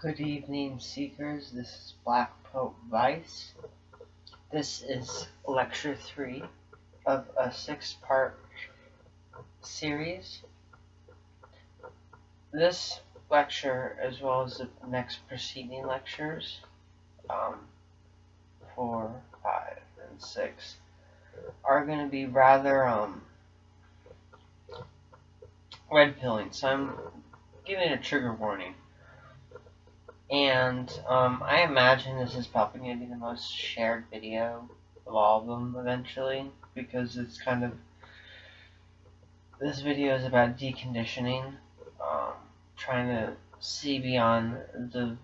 Good evening, Seekers. This is Black Pope Vice. This is Lecture 3 of a 6-part series. This lecture, as well as the next preceding lectures, 4, 5, and 6, are going to be rather red-pilling, so I'm giving a trigger warning. And I imagine this is probably going to be the most shared video of all of them eventually, because it's kind of, this video is about deconditioning, trying to see beyond the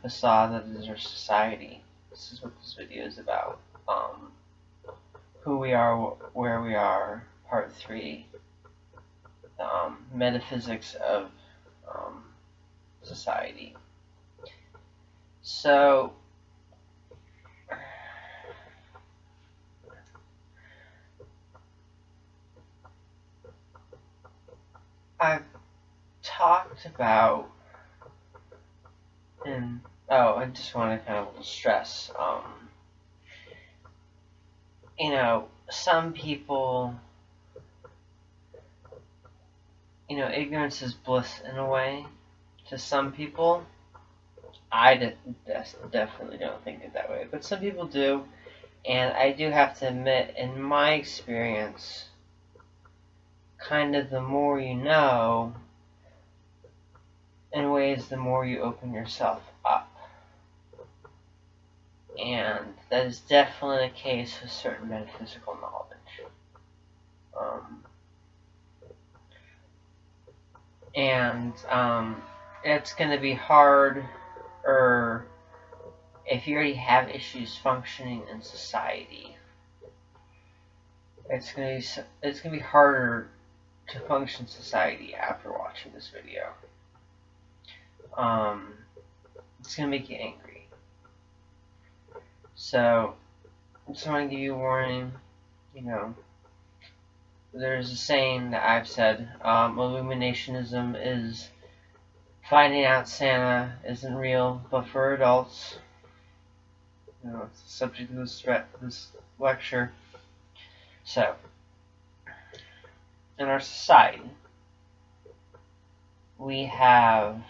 facade that is our society. This is what this video is about. Who we are, where we are, part 3, metaphysics of society. So, I've talked about, and I just want to kind of stress, some people, ignorance is bliss in a way. To some people, I definitely don't think it that way, but some people do, and I do have to admit, in my experience, kind of the more you know, in ways the more you open yourself up. And that is definitely the case with certain metaphysical knowledge. It's going to be hard, or if you already have issues functioning in society, it's going to be harder to function in society after watching this video. It's going to make you angry. So, I just want to give you a warning. There's a saying that I've said, Illuminationism is finding out Santa isn't real, but for adults. It's the subject of this lecture. So, in our society, we have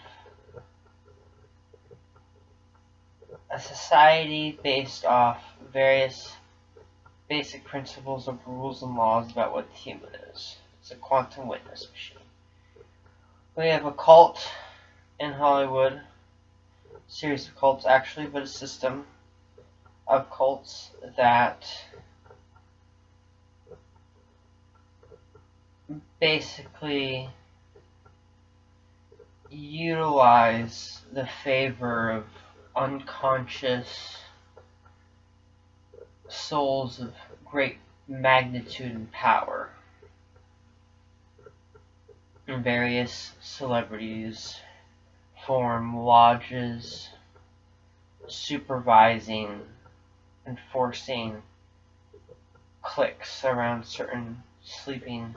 a society based off various basic principles of rules and laws about what the human is. It's a quantum witness machine. We have a cult in Hollywood, a series of cults actually, but a system of cults that basically utilize the favor of unconscious souls of great magnitude and power. And various celebrities form lodges supervising, enforcing cliques around certain sleeping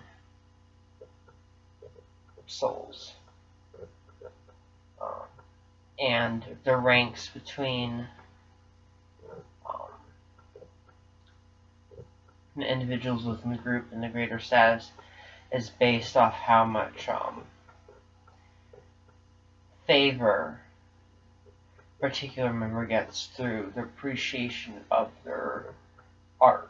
souls. And the ranks between the individuals within the group and the greater status is based off how much favor a particular member gets through the appreciation of their art.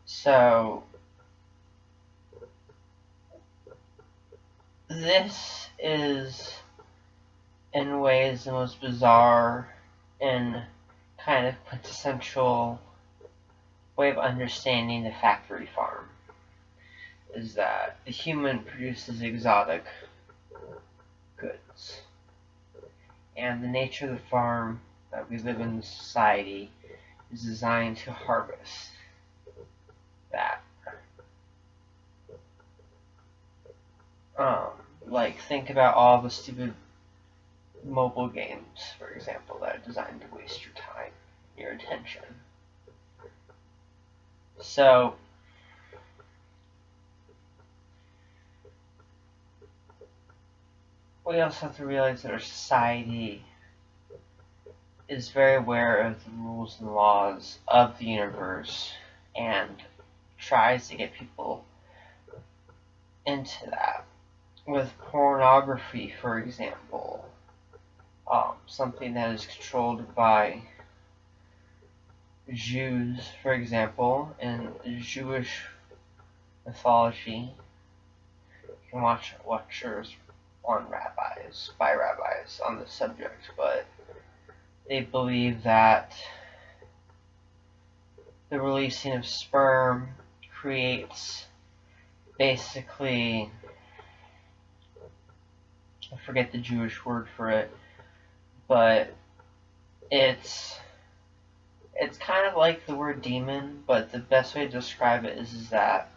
So, this is, in ways, the most bizarre and kind of quintessential way of understanding the factory farm. Is that the human produces exotic goods. And the nature of the farm that we live in society is designed to harvest that. Like, think about all the stupid mobile games, for example, that are designed to waste your time, your attention. So, we also have to realize that our society is very aware of the rules and laws of the universe and tries to get people into that. With pornography, for example, something that is controlled by Jews, for example, in Jewish mythology. You can watch lectures on rabbis, by rabbis, on this subject, but they believe that the releasing of sperm creates basically, I forget the Jewish word for it, but it's kind of like the word demon, but the best way to describe it is that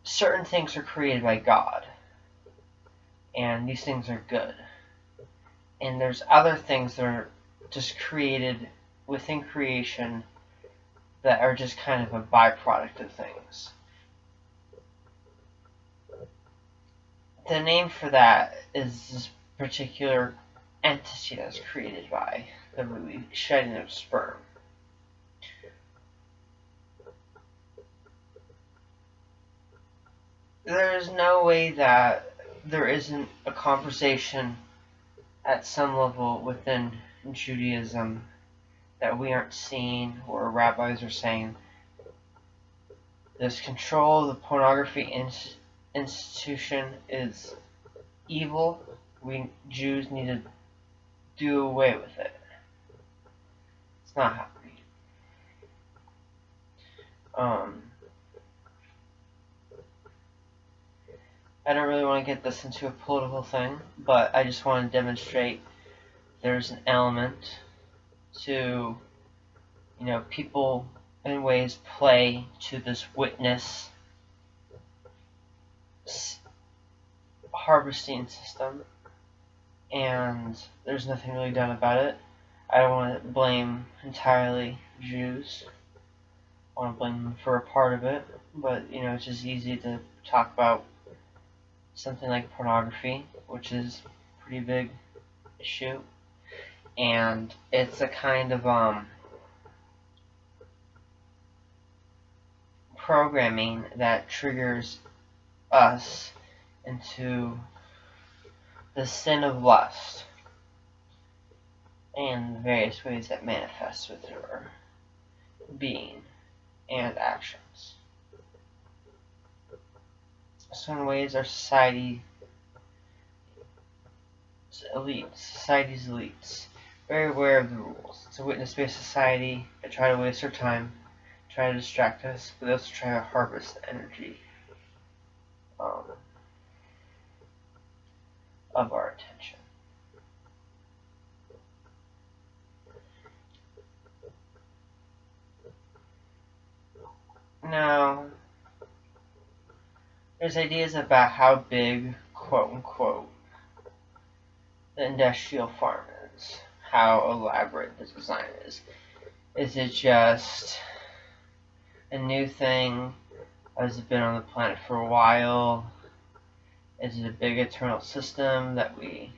certain things are created by God, and these things are good. And there's other things that are just created within creation that are just kind of a byproduct of things. The name for that is this particular entity that's created by the shedding of sperm. There is no way that there isn't a conversation at some level within Judaism that we aren't seeing, or rabbis are saying. This control of the pornography institution is evil. We Jews need to do away with it. It's not happening. I don't really want to get this into a political thing, but I just want to demonstrate there's an element to, people in ways play to this witness harvesting system, and there's nothing really done about it. I don't want to blame entirely Jews. I want to blame them for a part of it, but it's just easy to talk about something like pornography, which is a pretty big issue, and it's a kind of programming that triggers us into the sin of lust and the various ways that manifests with our being and actions. So in ways our society's elites, very aware of the rules. It's a witness-based society. They try to waste our time, try to distract us, but they also try to harvest the energy of our attention. Now, there's ideas about how big, quote-unquote, the industrial farm is, how elaborate the design is. Is it just a new thing? Has it been on the planet for a while? Is it a big eternal system that we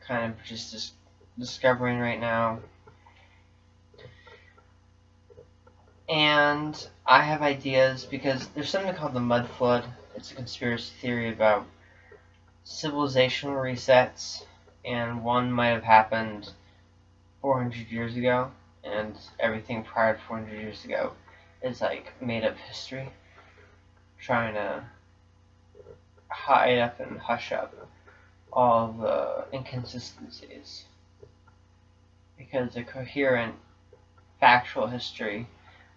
kind of just discovering right now? And I have ideas because there's something called the Mud Flood. It's a conspiracy theory about civilizational resets, and one might have happened 400 years ago, and everything prior to 400 years ago is like made up history, trying to hide up and hush up all the inconsistencies, because a coherent factual history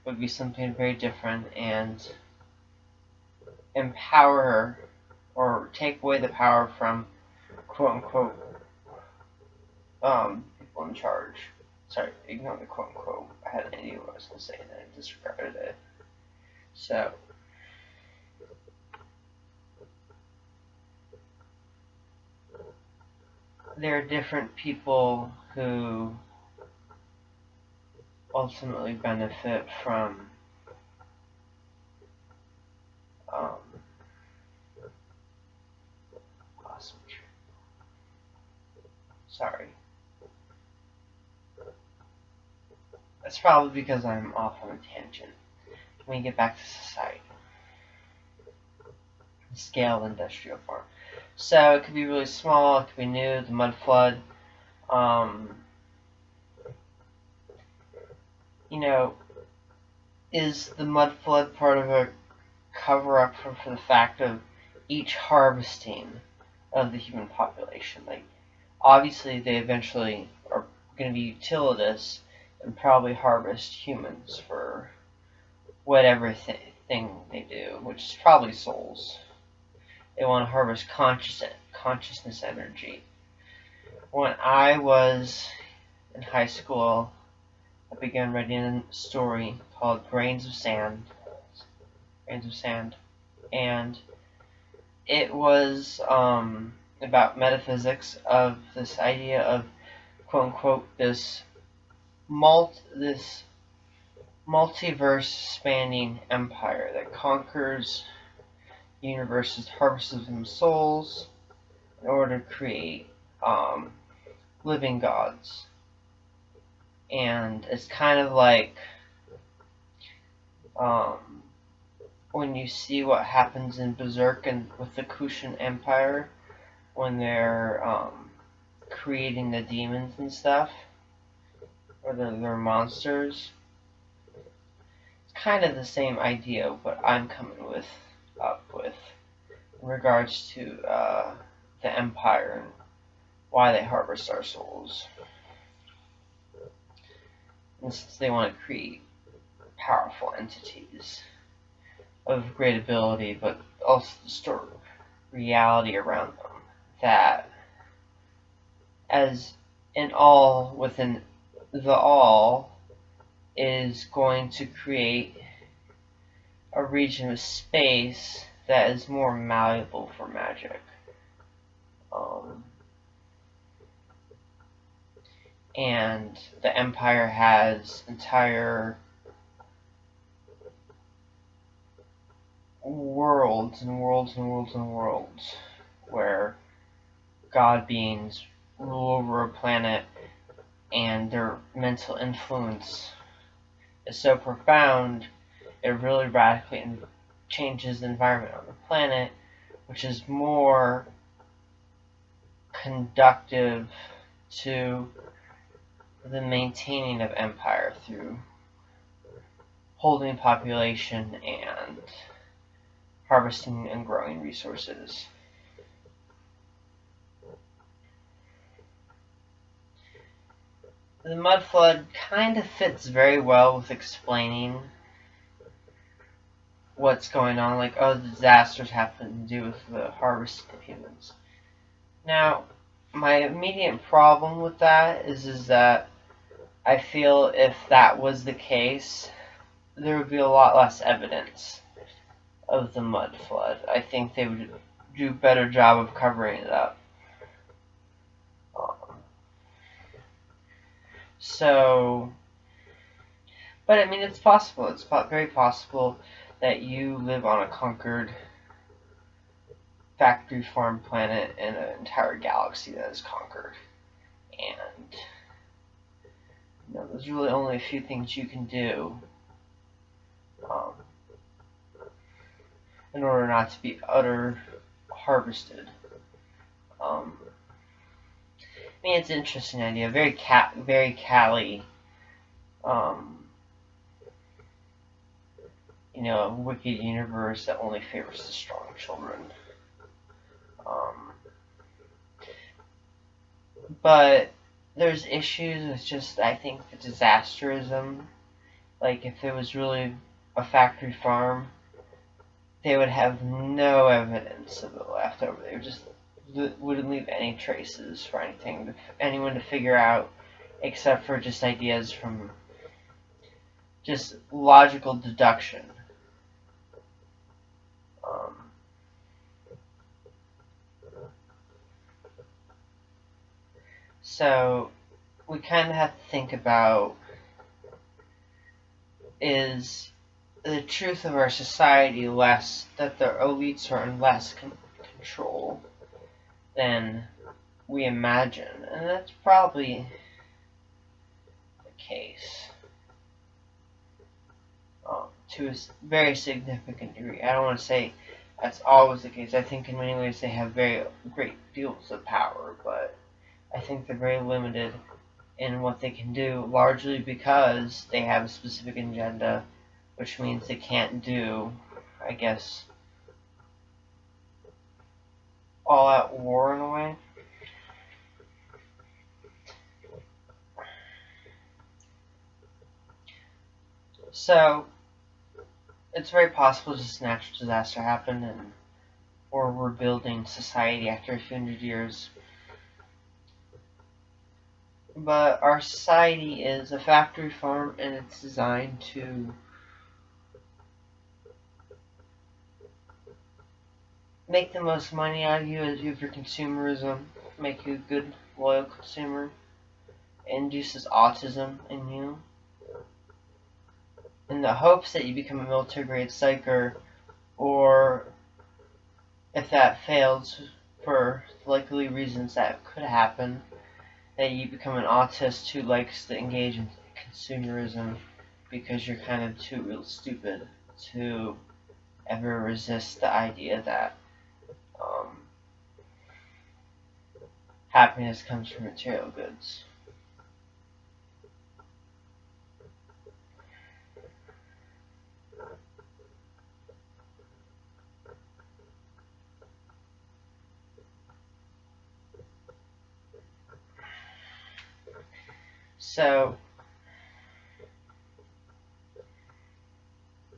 would be something very different and empower or take away the power from quote-unquote people in charge. Sorry, ignore the quote-unquote. I had an idea what I was going to say and I disregarded it. So, there are different people who ultimately benefit from Sorry. That's probably because I'm off on a tangent. Let me get back to society. The scale of industrial farm. So it could be really small, it could be new, the mud flood. Is the mud flood part of a cover-up for the fact of each harvesting of the human population? Like, obviously they eventually are going to be utilitarian and probably harvest humans for whatever thing they do, which is probably souls. They want to harvest consciousness energy. When I was in high school, I began writing a story called Grains of Sand, and it was about metaphysics of this idea of quote unquote this multiverse spanning empire that conquers universes, harvests them souls in order to create living gods. And it's kind of like when you see what happens in Berserk and with the Kushan Empire when they're creating the demons and stuff, or they're monsters. It's kind of the same idea of what I'm coming up with in regards to the Empire and why they harvest our souls. And since they want to create powerful entities of great ability, but also distort reality around them, that as in all within the all is going to create a region of space that is more malleable for magic. And the Empire has entire worlds and worlds and worlds and worlds where god beings rule over a planet, and their mental influence is so profound it really radically changes the environment on the planet, which is more conductive to the maintaining of empire through holding population and harvesting and growing resources. The mud flood kind of fits very well with explaining what's going on, like, oh, the disasters have to do with the harvesting of humans. Now, my immediate problem with that is that I feel if that was the case, there would be a lot less evidence of the mud flood. I think they would do a better job of covering it up. But I mean, it's possible. It's very possible that you live on a conquered factory farm planet in an entire galaxy that is conquered. And there's really only a few things you can do in order not to be harvested. I mean, it's an interesting idea. Very Cali. A wicked universe that only favors the strong children. But there's issues with just, I think, the disasterism. Like, if it was really a factory farm, they would have no evidence of it left over. They wouldn't leave any traces for anyone to figure out, except for just ideas from just logical deduction. So we kind of have to think about, is the truth of our society less that the elites are in less control than we imagine, and that's probably the case to a very significant degree. I don't want to say that's always the case. I think in many ways they have very great deals of power, but I think they're very limited in what they can do, largely because they have a specific agenda, which means they can't do, I guess, all-out war in a way. So, it's very possible just a natural disaster happened, or we're building society after a few hundred years. But our society is a factory farm, and it's designed to make the most money out of you as you have your consumerism, make you a good, loyal consumer. It induces autism in you, in the hopes that you become a military-grade psyker, or if that fails, for likely reasons that could happen, that you become an autist who likes to engage in consumerism because you're kind of too real stupid to ever resist the idea that happiness comes from material goods. So,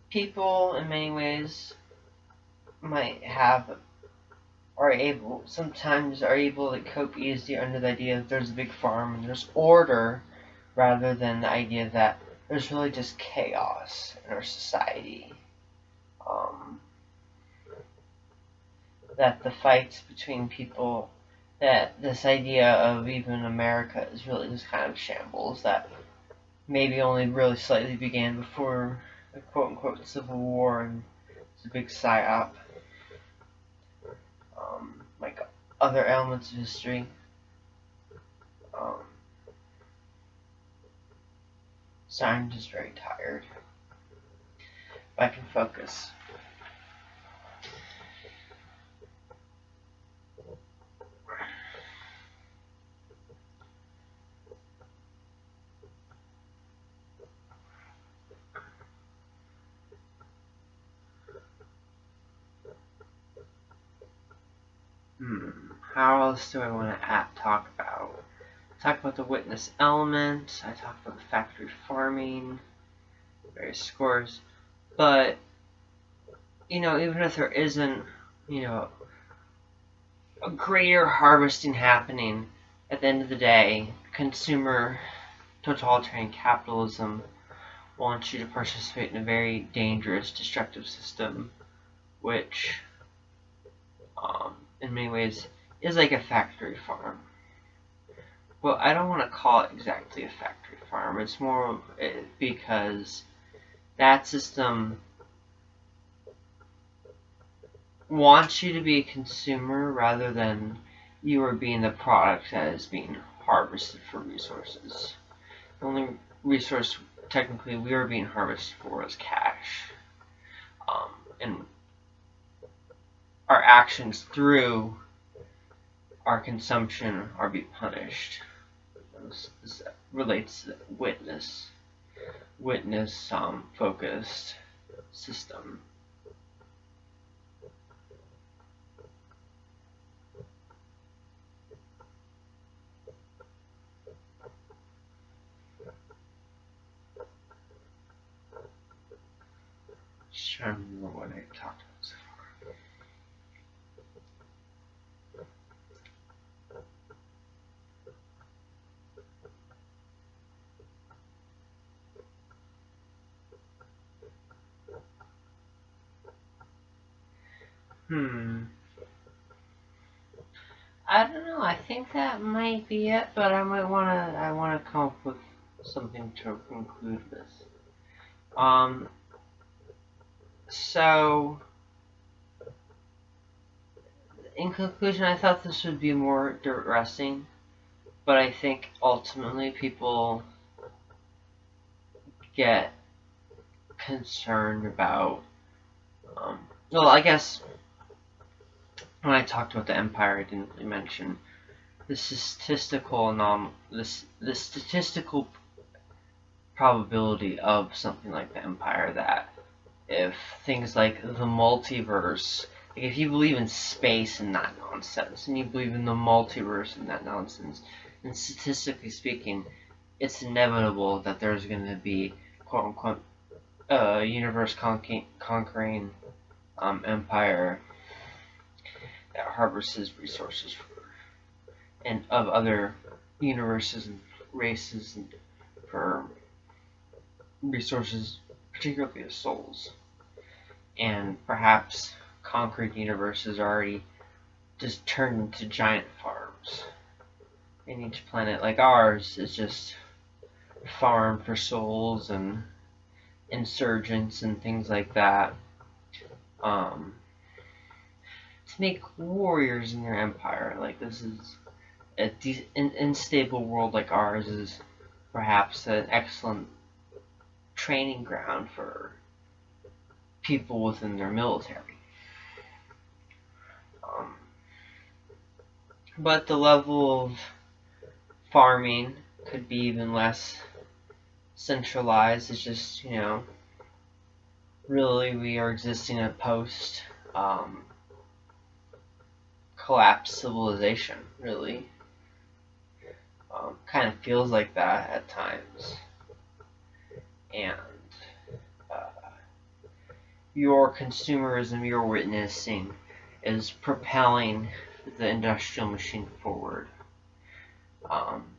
people in many ways sometimes are able to cope easier under the idea that there's a big farm and there's order, rather than the idea that there's really just chaos in our society. That the fights between people, that this idea of even America is really just kind of shambles that maybe only really slightly began before the quote-unquote Civil War, and it's a big psyop. Like other elements of history. Sorry, I'm just very tired. If I can focus. How else do I want to talk about? Talk about the witness element. I talk about the factory farming, various scores. But, even if there isn't, a greater harvesting happening, at the end of the day, consumer totalitarian capitalism wants you to participate in a very dangerous, destructive system, which, in many ways, is like a factory farm. Well, I don't want to call it exactly a factory farm. It's more because that system wants you to be a consumer rather than you are being the product that is being harvested for resources. The only resource technically we are being harvested for is cash. And our actions through our consumption are being punished. This relates to the witness focused system. Just trying to remember what I talked about so far. I don't know. I think that might be it, but I wanna come up with something to conclude this. So in conclusion, I thought this would be more depressing, but I think ultimately people get concerned about. Well, I guess when I talked about the Empire, I didn't really mention the statistical probability of something like the Empire, that if things like the multiverse, like if you believe in space and that nonsense, and you believe in the multiverse and that nonsense, and statistically speaking, it's inevitable that there's going to be quote unquote universe conquering empire that harvests resources and of other universes and races and for resources, particularly of souls. And perhaps concrete universes are already just turned into giant farms. And each planet, like ours, is just a farm for souls and insurgents and things like that. To make warriors in their empire. Like, this is an unstable world like ours is perhaps an excellent training ground for people within their military. But the level of farming could be even less centralized. It's just, really we are existing in a post collapsed civilization, really. Kind of feels like that at times. And your consumerism, your witnessing, is propelling the industrial machine forward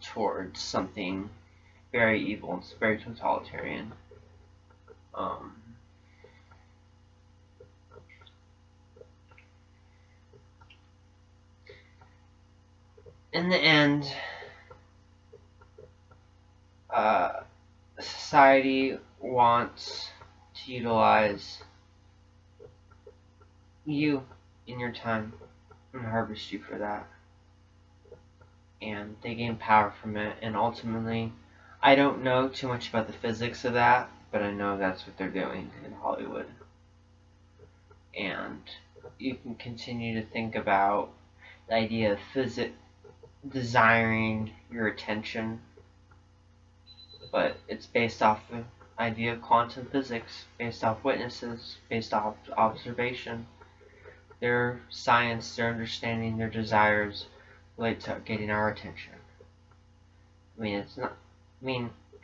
towards something very evil and very totalitarian. In the end, society wants to utilize you in your time and harvest you for that. And they gain power from it, and ultimately, I don't know too much about the physics of that, but I know that's what they're doing in Hollywood. And you can continue to think about the idea of desiring your attention, but it's based off the idea of quantum physics, based off witnesses, based off observation. Their science, their understanding, their desires relate to getting our attention.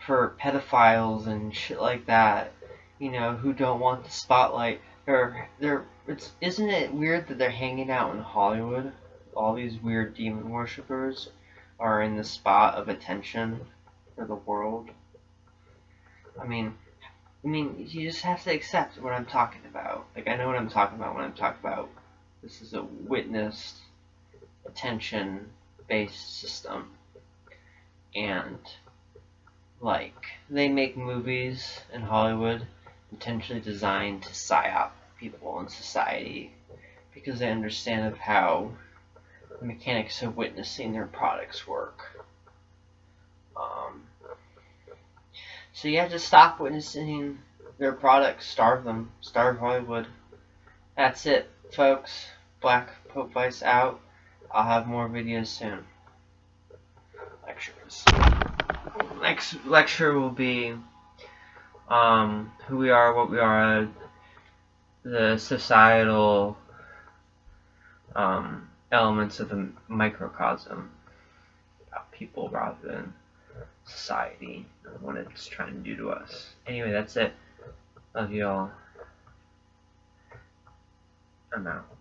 For pedophiles and shit like that, who don't want the spotlight, isn't it weird that they're hanging out in Hollywood? All these weird demon worshippers are in the spot of attention for the world. You just have to accept what I'm talking about. Like, I know what I'm talking about when I'm talking about this is a witnessed, attention-based system. And, they make movies in Hollywood intentionally designed to psyop people in society because they understand of how the mechanics of witnessing their products work. So you have to stop witnessing their products, starve them, starve Hollywood. That's it, folks. Black Pope Vice out. I'll have more videos soon. Lectures. Next lecture will be who we are, what we are, the societal elements of the microcosm about people rather than society and what it's trying to do to us. Anyway, that's it. Love you all. I'm out.